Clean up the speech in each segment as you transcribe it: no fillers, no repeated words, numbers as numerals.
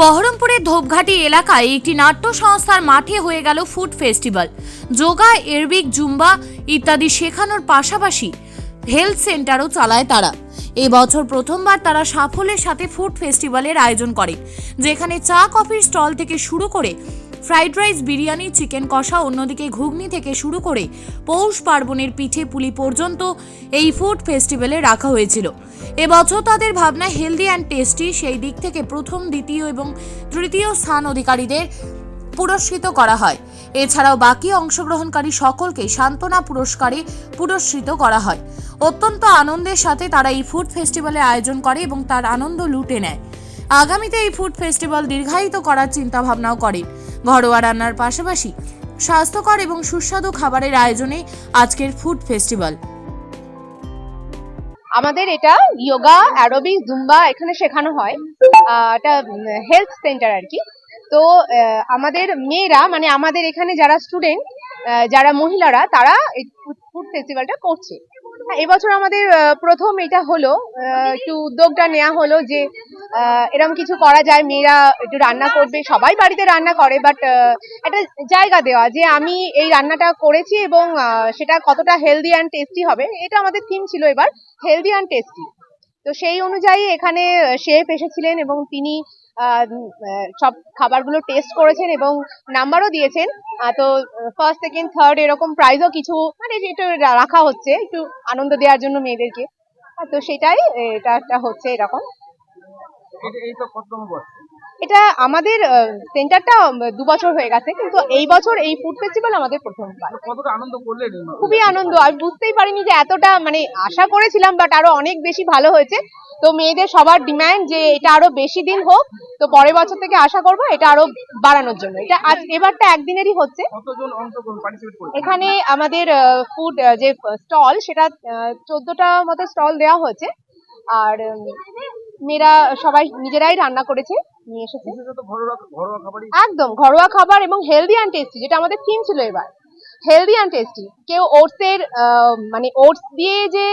বহরমপুরের ধূপঘাটি এলাকায় একটি নাট্য সংস্থার মাঠে হয়ে গেল ফুড ফেস্টিভ্যাল। যোগা, এরবিক, জুম্বা ইত্যাদি শেখানোর পাশাপাশি হেলথ সেন্টারও চালায় তারা। এই বছর প্রথমবার তারা সাফল্যের সাথে ফুড ফেস্টিভ্যালের আয়োজন করে, যেখানে চা কফির স্টল থেকে শুরু করে ফ্রাইড রাইস, বিরিয়ানি, চিকেন কষা, অন্যদিকে ঘুগনি থেকে শুরু করে পৌষ পার্বণের পিঠে পুলি পর্যন্ত এই ফুড ফেস্টিভ্যালে রাখা হয়েছিল। এবছর তাদের ভাবনা হেলদি অ্যান্ড টেস্টি, সেই দিক থেকে প্রথম, দ্বিতীয় এবং তৃতীয় স্থান অধিকারীদের পুরস্কৃত করা হয়। এছাড়াও বাকি অংশগ্রহণকারী সকলকে সান্ত্বনা পুরস্কারে পুরস্কৃত করা হয়। অত্যন্ত আনন্দের সাথে তারা এই ফুড ফেস্টিভ্যালের আয়োজন করে এবং তার আনন্দ লুটে নেয়। আগামীতে এই ফুড ফেস্টিভ্যাল দীর্ঘায়িত করার চিন্তা ভাবনাও করেন। ঘরোয়া রান্নার পাশাপাশি স্বাস্থ্যকর এবং সুস্বাদু খাবারের আয়োজনে আজকের ফুড ফেস্টিভ্যাল। আমাদের এটা যোগা, অ্যারোবিক, জুম্বা এখানে শেখানো হয়। এটা হেলথ সেন্টার আর কি। তো আমাদের মেয়েরা, মানে আমাদের এখানে যারা স্টুডেন্ট, যারা মহিলারা, তারা এই ফুড ফেস্টিভ্যালটা করছে। এবছর আমাদের প্রথম এটা হলো, একটু উদ্যোগটা নেওয়া হলো যে এরকম কিছু করা যায়, মেয়েরা একটু রান্না করবে। সবাই বাড়িতে রান্না করে, বাট একটা জায়গা দেওয়া যে আমি এই রান্নাটা করেছি এবং সেটা কতটা হেলদি অ্যান্ড টেস্টি হবে, এটা আমাদের থিম ছিল এবার, হেলদি অ্যান্ড টেস্টি। তো সেই অনুযায়ী এখানে শেফ এসেছিলেন এবং তিনি সব খাবারগুলো টেস্ট করেছেন এবং নাম্বারও দিয়েছেন। তো ফার্স্ট, সেকেন্ড, থার্ড এরকম প্রাইজও কিছু মানে একটু রাখা হচ্ছে, একটু আনন্দ দেওয়ার জন্য মেয়েদেরকে। তো সেটাই এটা হচ্ছে এরকম। এটা আমাদের সেন্টারটা 2 বছর হয়ে গেছে, কিন্তু এই বছর এই ফুড ফেস্টিভ্যাল আমাদের প্রথমবার। কতটা আনন্দ করলেন? খুবই আনন্দ। আমি বুঝতেই পারিনি যে এতটা, মানে আশা করেছিলাম বাট আরো অনেক বেশি ভালো হয়েছে। তো মেয়েদের সবার ডিমান্ড যে এটা আরো বেশি দিন হোক, তো পরের বছর থেকে আশা করবো এটা আরো বাড়ানোর জন্য। এটা এবারটা একদিনেরই হচ্ছে। কতজন অংশগ্রহণ পার্টিসিপেট করেছে? এখানে আমাদের ফুড যে স্টল, সেটা 14টা মতো স্টল দেওয়া হয়েছে। আর মেয়েরা সবাই নিজেরাই রান্না করেছে, নিয়ে এসেছে। একদম ঘরোয়া খাবার এবং হেলদি অ্যান্ড টেস্টি, যেটা আমাদের থিম ছিল এবার, হেলদি অ্যান্ড টেস্টি। কেউ ওটসের মানে ওটস দিয়ে যে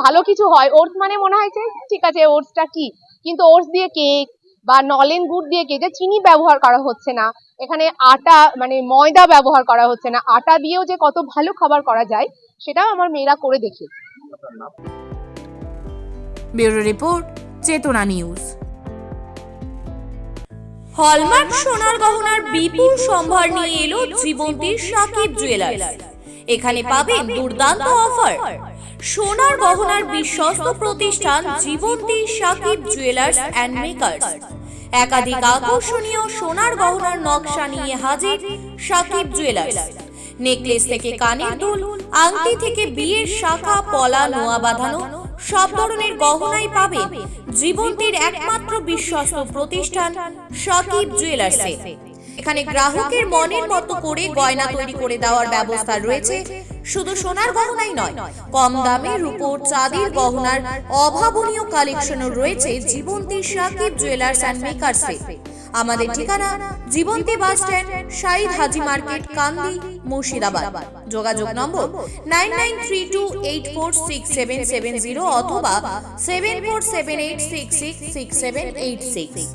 ভালো কিছু হয়, ওটস মানে মনে হয় যে ঠিক আছে ওটসটা কি, কিন্তু ওটস দিয়ে কেক বা নলেন গুড় দিয়ে কেক, চিনি ব্যবহার করা হচ্ছে না এখানে, আটা মানে ময়দা ব্যবহার করা হচ্ছে না, আটা দিয়েও যে কত ভালো খাবার করা যায় সেটাও আমার মেয়েরা করে দেখিয়েছে। ব্যুরো রিপোর্ট, চেতনা নিউজ। হলমার্ক সোনার গহনার বিপুল সম্ভার নিয়ে এলো জীবন্তীর সাকিব জুয়েলার্স। এখানে পাবেন দুর্দান্ত অফার। সোনার গহনার বিশ্বস্ত প্রতিষ্ঠান জীবন্তী সাকিব জুয়েলার্স অ্যান্ড মেকার্স। একাধিক আকর্ষণীয় সোনার গহনার নকশা নিয়ে হাজির সাকিব জুয়েলার্স। নেকলেস থেকে কানের দুল, আংটি থেকে বিয়ের শাখা, পলা, নোয়া বাঁধানো সব ধরনের গহনাই পাবেন জীবন্তীর একমাত্র বিশ্বস্ত প্রতিষ্ঠান সাকিব জুয়েলার্সে। এখানে গ্রাহকের মনের মতো করে গয়না তৈরি করে দেওয়ার ব্যবস্থা রয়েছে। শুধু সোনার গহনাই নয়, কম দামে রূপোর, চাঁদির গহনার অভাবনীয় কালেকশনও রয়েছে জীবন্তী সাকিব জুয়েলার্স অ্যান্ড মেকার্সে। আমাদের ঠিকানা জীবন্তী বাস স্ট্যান্ড, শাহিদ হাজি মার্কেট, কান্দি, মুর্শিদাবাদ। যোগাযোগ নম্বর 9932846770 অথবা 7478666786।